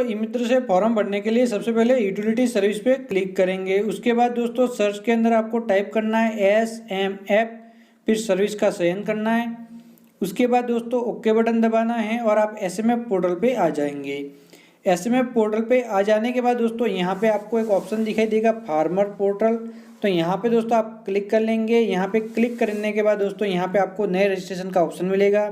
ई-मित्र से फॉर्म भरने के लिए सबसे पहले यूटिलिटी सर्विस पे क्लिक करेंगे। उसके बाद दोस्तों सर्च के अंदर आपको टाइप करना है SMF, फिर सर्विस का चयन करना है। उसके बाद दोस्तों ओके बटन दबाना है और आप SMF पोर्टल पे आ जाएंगे। SMF पोर्टल पे आ जाने के बाद दोस्तों यहाँ पे आपको एक ऑप्शन दिखाई देगा फार्मर पोर्टल, तो यहाँ पे दोस्तों आप क्लिक कर लेंगे। यहाँ पे क्लिक करने के बाद दोस्तों यहाँ पे आपको नए रजिस्ट्रेशन का ऑप्शन मिलेगा।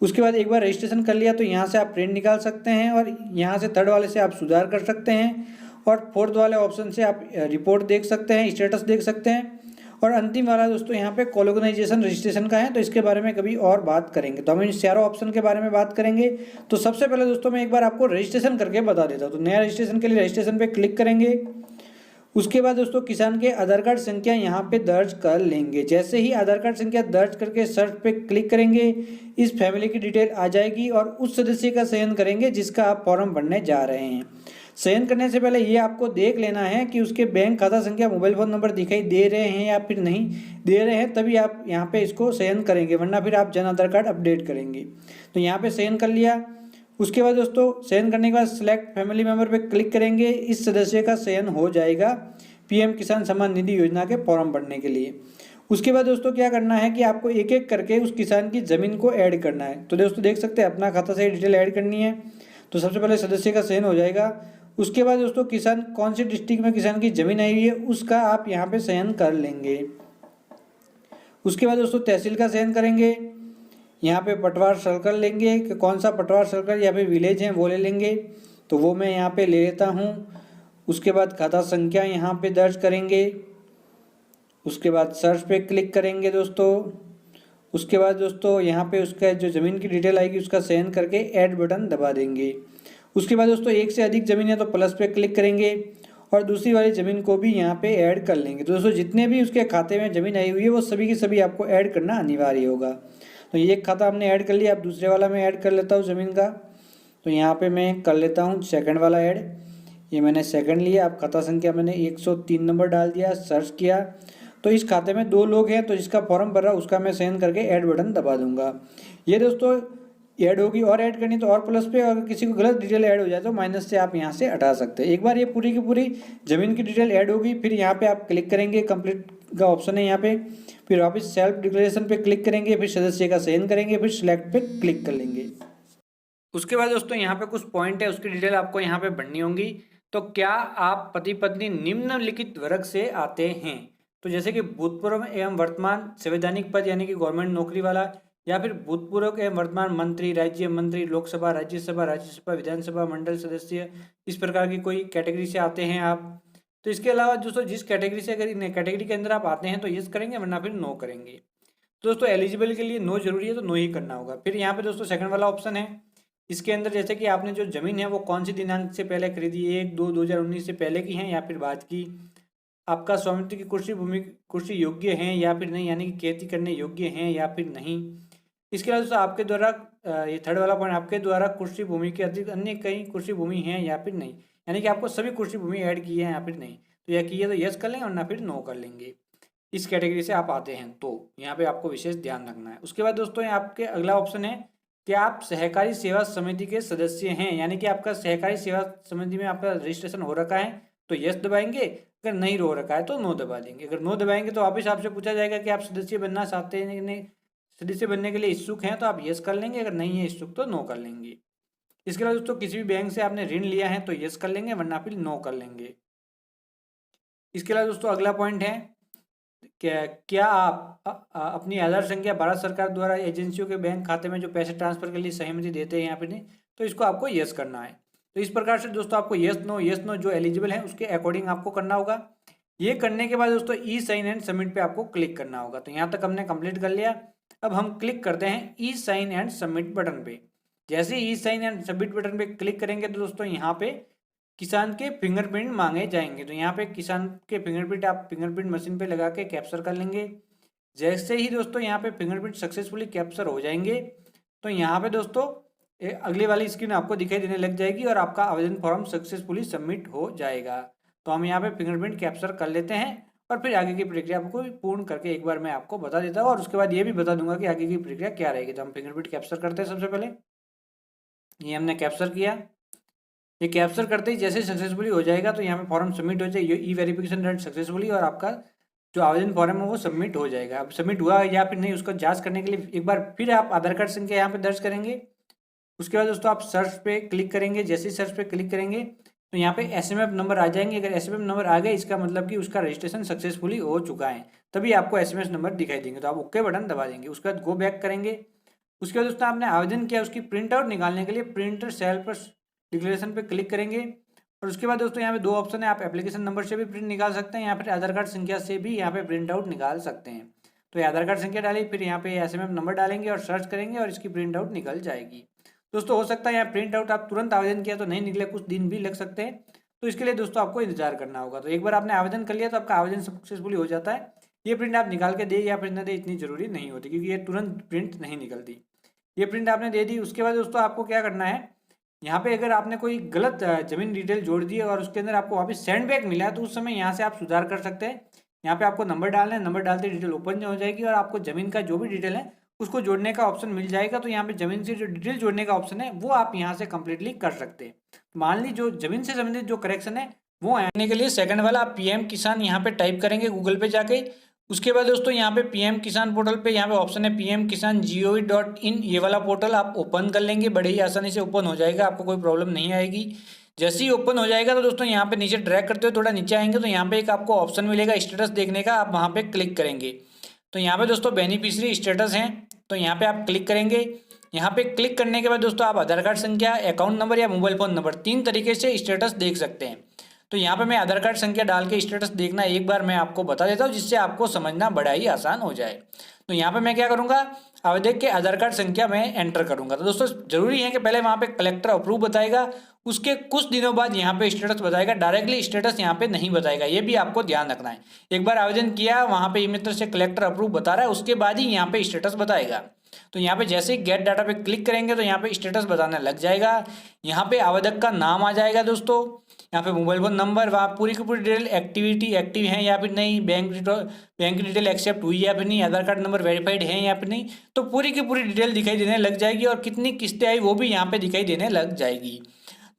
उसके बाद एक बार रजिस्ट्रेशन कर लिया तो यहाँ से आप प्रिंट निकाल सकते हैं और यहाँ से थर्ड वाले से आप सुधार कर सकते हैं और फोर्थ वाले ऑप्शन से आप रिपोर्ट देख सकते हैं, स्टेटस देख सकते हैं। और अंतिम वाला दोस्तों यहाँ पे कोलोगनाइजेशन रजिस्ट्रेशन का है, तो इसके बारे में कभी और बात करेंगे। तो हम इन चारों ऑप्शन के बारे में बात करेंगे। तो सबसे पहले दोस्तों मैं एक बार आपको रजिस्ट्रेशन करके बता देता हूँ। तो नया रजिस्ट्रेशन के लिए रजिस्ट्रेशन पे क्लिक करेंगे। उसके बाद दोस्तों किसान के आधार कार्ड संख्या यहाँ पे दर्ज कर लेंगे। जैसे ही आधार कार्ड संख्या दर्ज करके सर्च पे क्लिक करेंगे, इस फैमिली की डिटेल आ जाएगी और उस सदस्य का चयन करेंगे जिसका आप फॉर्म भरने जा रहे हैं। चयन करने से पहले ये आपको देख लेना है कि उसके बैंक खाता संख्या, मोबाइल फ़ोन नंबर दिखाई दे रहे हैं या फिर नहीं दे रहे हैं, तभी आप यहाँ पे इसको चयन करेंगे, वरना फिर आप जन आधार कार्ड अपडेट करेंगे। तो यहाँ पे चयन कर लिया। उसके बाद दोस्तों चयन करने के बाद सिलेक्ट फैमिली मेंबर पे क्लिक करेंगे। इस सदस्य का चयन हो जाएगा PM किसान सम्मान निधि योजना के फॉर्म भरने के लिए। उसके बाद दोस्तों क्या करना है कि आपको एक एक करके उस किसान की ज़मीन को ऐड करना है। तो दोस्तों देख सकते हैं अपना खाता से डिटेल ऐड करनी है। तो सबसे पहले सदस्य का चयन हो जाएगा। उसके बाद दोस्तों किसान कौन सी डिस्ट्रिक्ट में किसान की ज़मीन आई हुई है उसका आप यहाँ पे चयन कर लेंगे। उसके बाद दोस्तों तहसील का चयन करेंगे। यहाँ पे पटवार सर्कल लेंगे कि कौन सा पटवार सर्कल या फिर विलेज है वो ले लेंगे, तो वो मैं यहाँ पे ले लेता हूँ। उसके बाद खाता संख्या यहाँ पे दर्ज करेंगे। उसके बाद सर्च पे क्लिक करेंगे दोस्तों। उसके बाद दोस्तों यहाँ पे उसका जो ज़मीन की डिटेल आएगी उसका चयन करके ऐड बटन दबा देंगे। उसके बाद दोस्तों एक से अधिक ज़मीन है तो प्लस पे क्लिक करेंगे और दूसरी वाली ज़मीन को भी यहाँ पे ऐड कर लेंगे। तो दोस्तों जितने भी उसके खाते में ज़मीन आई हुई है वो सभी की सभी आपको ऐड करना अनिवार्य होगा। तो ये खाता हमने ऐड कर लिया। अब दूसरे वाला मैं ऐड कर लेता हूँ ज़मीन का। तो यहाँ पे मैं कर लेता हूँ सेकंड वाला ऐड। ये मैंने सेकंड लिया। अब खाता संख्या मैंने 103 नंबर डाल दिया, सर्च किया। तो इस खाते में 2 लोग हैं, तो जिसका फॉर्म भर रहा है उसका मैं चयन करके ऐड बटन दबा दूंगा। ये दोस्तों ऐड होगी, और ऐड करनी तो और प्लस पे, और किसी को गलत डिटेल ऐड हो जाए तो माइनस से आप यहाँ से हटा सकते हैं। एक बार ये पूरी की पूरी ज़मीन की डिटेल ऐड होगी, फिर यहाँ पे आप क्लिक करेंगे, कंप्लीट का ऑप्शन है यहाँ पे, फिर वापस सेल्फ डिक्लेरेशन पे क्लिक करेंगे, फिर सदस्य का चयन करेंगे, फिर सिलेक्ट पे क्लिक कर लेंगे। उसके बाद दोस्तों यहाँ पे कुछ पॉइंट है, उसकी डिटेल आपको यहाँ पे भरनी होंगी। तो क्या आप पति पत्नी निम्नलिखित वर्ग से आते हैं? तो जैसे कि भूतपूर्व एवं वर्तमान संवैधानिक पद यानी कि गवर्नमेंट नौकरी वाला, या फिर भूतपूर्व एवं वर्तमान मंत्री, राज्य मंत्री, लोकसभा, राज्यसभा, विधानसभा, मंडल सदस्य, इस प्रकार की कोई कैटेगरी से आते हैं आप। तो इसके अलावा दोस्तों जिस कैटेगरी से, अगर इन कैटेगरी के अंदर आप आते हैं तो यस करेंगे, वरना फिर नो करेंगे। तो दोस्तों एलिजिबल के लिए नो जरूरी है, तो नो ही करना होगा। फिर यहाँ पे दोस्तों सेकंड वाला ऑप्शन है, इसके अंदर जैसे कि आपने जो जमीन है वो कौन सी दिनांक से पहले खरीदी, 1/2/2019 से पहले की है या फिर बाद की, आपका स्वामित्व की कृषि योग्य है या फिर नहीं, यानी कि खेती करने योग्य हैं या फिर नहीं। इसके अलावा दोस्तों आपके द्वारा ये थर्ड वाला पॉइंट, आपके द्वारा कृषि भूमि के अतिरिक्त अन्य कई कृषि भूमि है या फिर नहीं, यानी कि आपको सभी कृषि भूमि ऐड की है या फिर नहीं। तो यह की है तो यस कर लेंगे, वरना फिर नो कर लेंगे। इस कैटेगरी से आप आते हैं तो यहाँ पे आपको विशेष ध्यान रखना है। उसके बाद दोस्तों यहाँ आपके अगला ऑप्शन है कि आप सहकारी सेवा समिति के सदस्य हैं, यानी कि आपका सहकारी सेवा समिति में आपका रजिस्ट्रेशन हो रखा है तो यस दबाएंगे, अगर नहीं हो रखा है तो नो दबा देंगे। अगर नो दबाएंगे तो वापिस आपसे पूछा जाएगा कि आप सदस्य बनना चाहते हैं नहीं, सदस्य बनने के लिए इच्छुक हैं, तो आप यस कर लेंगे, अगर नहीं है इच्छुक तो नो कर लेंगे। इसके अलावा दोस्तों किसी भी बैंक से आपने ऋण लिया है तो यस कर लेंगे, वरना फिर नो कर लेंगे। इसके अलावा दोस्तों अगला पॉइंट है क्या आप अपनी आधार संख्या भारत सरकार द्वारा एजेंसियों के बैंक खाते में जो पैसे ट्रांसफर के लिए सहमति देते हैं यहाँ पे नहीं, तो इसको आपको यस करना है। तो इस प्रकार से दोस्तों आपको यस नो जो एलिजिबल है उसके अकॉर्डिंग आपको करना होगा। ये करने के बाद दोस्तों ई साइन एंड सबमिट पे आपको क्लिक करना होगा। तो यहाँ तक हमने कंप्लीट कर लिया। अब हम क्लिक करते हैं ई साइन एंड सबमिट बटन पे। जैसे ई साइन एंड सबमिट बटन पे क्लिक करेंगे तो दोस्तों यहाँ पे किसान के फिंगरप्रिंट मांगे जाएंगे। तो यहाँ पे किसान के फिंगरप्रिंट आप फिंगरप्रिंट मशीन पे लगा के कैप्चर कर लेंगे। जैसे ही दोस्तों यहाँ पे फिंगरप्रिंट सक्सेसफुली कैप्चर हो जाएंगे तो यहाँ पे दोस्तों अगली वाली स्क्रीन आपको दिखाई देने लग जाएगी और आपका आवेदन फॉर्म सक्सेसफुली सबमिट हो जाएगा। तो हम यहाँ पे फिंगरप्रिंट कैप्चर कर लेते हैं और फिर आगे की प्रक्रिया को पूर्ण करके एक बार मैं आपको बता देता हूँ और उसके बाद ये भी बता दूंगा कि आगे की प्रक्रिया क्या रहेगी। तो हम फिंगरप्रिंट कैप्चर करते हैं। सबसे पहले ये हमने कैप्चर किया। ये कैप्चर करते ही जैसे सक्सेसफुली हो जाएगा तो यहाँ पे फॉर्म सबमिट हो जाएगा, ई वेरिफिकेशन रन सक्सेसफुली, और आपका जो आवेदन फॉर्म है वो सबमिट हो जाएगा। अब सबमिट हुआ या फिर नहीं उसको जांच करने के लिए एक बार फिर आप आधार कार्ड संख्या यहाँ पे दर्ज करेंगे। उसके बाद दोस्तों आप सर्च पे क्लिक करेंगे। जैसे ही सर्च पे क्लिक करेंगे तो यहाँ पे एसएमएफ नंबर आ जाएंगे। अगर एसएमएफ नंबर आ गए इसका मतलब कि उसका रजिस्ट्रेशन सक्सेसफुली हो चुका है, तभी आपको एसएमएस नंबर दिखाई देंगे। तो आप ओके बटन दबा देंगे। उसके बाद गो बैक करेंगे। उसके बाद दोस्तों आपने आवेदन किया उसकी प्रिंट आउट निकालने के लिए प्रिंटर सेल पर डिक्लेरेशन पे क्लिक करेंगे। और उसके बाद दोस्तों यहाँ पे दो ऑप्शन है, आप एप्लीकेशन नंबर से भी प्रिंट निकाल सकते हैं, यहाँ पर आधार कार्ड संख्या से भी यहाँ पे प्रिंट आउट निकाल सकते हैं। तो ये आधार कार्ड संख्या डाली, फिर यहाँ पे एसएमएफ नंबर डालेंगे और सर्च करेंगे और इसकी प्रिंट आउट निकल जाएगी। दोस्तों हो सकता है यहाँ प्रिंट आउट आप तुरंत आवेदन किया तो नहीं निकले, कुछ दिन भी लग सकते हैं, तो इसके लिए दोस्तों आपको इंतजार करना होगा। तो एक बार आपने आवेदन कर लिया तो आपका आवेदन सक्सेसफुली हो जाता है। ये प्रिंट आप निकाल के दे या प्रिंट न दे इतनी जरूरी नहीं होती, क्योंकि ये तुरंत प्रिंट नहीं निकलती। ये प्रिंट आपने दे दी। उसके बाद दोस्तों आपको क्या करना है, यहाँ पे अगर आपने कोई गलत जमीन डिटेल जोड़ दी है और उसके अंदर आपको वापस सेंड बैक मिला है तो उस समय यहाँ से आप सुधार कर सकते हैं। यहाँ पे आपको नंबर डालना है, नंबर डालते डिटेल ओपन हो जाएगी और आपको जमीन का जो भी डिटेल है उसको जोड़ने का ऑप्शन मिल जाएगा। तो यहाँ पे जमीन से जो डिटेल जोड़ने का ऑप्शन है वो आप यहाँ से कंप्लीटली कर सकते हैं। मान ली जो जमीन से संबंधित जो करेक्शन है वो आने के लिए सेकंड वाला आप पीएम किसान यहाँ पे टाइप करेंगे गूगल पे जाके। उसके बाद दोस्तों यहाँ पे पीएम किसान पोर्टल पे यहाँ पे ऑप्शन है पीएम किसान gov.in, ये वाला पोर्टल आप ओपन कर लेंगे। बड़े ही आसानी से ओपन हो जाएगा, आपको कोई प्रॉब्लम नहीं आएगी। जैसे ही ओपन हो जाएगा तो दोस्तों यहाँ पे नीचे ड्रैग करते हुए थोड़ा नीचे आएंगे तो यहाँ पे एक आपको ऑप्शन मिलेगा स्टेटस देखने का, आप वहाँ पे क्लिक करेंगे। तो यहाँ पे दोस्तों बेनिफिशियरी स्टेटस हैं, तो यहाँ पे आप क्लिक करेंगे। यहाँ पे क्लिक करने के बाद दोस्तों आप आधार कार्ड संख्या, अकाउंट नंबर या मोबाइल फ़ोन नंबर 3 तरीके से स्टेटस देख सकते हैं। तो यहाँ पे मैं आधार कार्ड संख्या डाल के स्टेटस देखना एक बार मैं आपको बता देता हूँ, जिससे आपको समझना बड़ा ही आसान हो जाए। तो यहाँ पे मैं क्या करूँगा, आवेदक के आधार कार्ड संख्या मैं एंटर करूँगा। तो दोस्तों जरूरी है कि पहले वहाँ पे कलेक्टर अप्रूव बताएगा, उसके कुछ दिनों बाद यहाँ पे स्टेटस बताएगा, डायरेक्टली स्टेटस यहाँ पे नहीं बताएगा, ये भी आपको ध्यान रखना है। एक बार आवेदन किया वहाँ पे ई मित्र से कलेक्टर अप्रूव बता रहा है, उसके बाद ही यहाँ पे स्टेटस बताएगा। तो यहाँ पे जैसे ही गेट डाटा पे क्लिक करेंगे तो यहाँ पे स्टेटस बताने लग जाएगा। यहाँ पे आवेदक का नाम आ जाएगा दोस्तों, यहाँ पे मोबाइल फोन नंबर, वहाँ पूरी की पूरी डिटेल, एक्टिविटी एक्टिव है या फिर नहीं, बैंक डिटेल एक्सेप्ट हुई या फिर नहीं, आधार कार्ड नंबर वेरीफाइड है या फिर नहीं, तो पूरी की पूरी डिटेल दिखाई देने लग जाएगी और कितनी किस्तें आई वो भी यहाँ पे दिखाई देने लग जाएगी।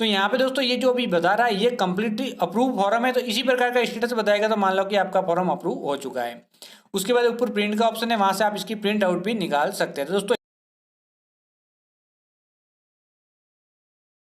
तो यहाँ पे दोस्तों ये जो अभी बता रहा है ये कम्प्लीटली अप्रूव फॉर्म है, तो इसी प्रकार का स्टेटस बताएगा। तो मान लो कि आपका फॉर्म अप्रूव हो चुका है। उसके बाद ऊपर प्रिंट का ऑप्शन है, वहाँ से आप इसकी प्रिंट आउट भी निकाल सकते हैं। तो दोस्तों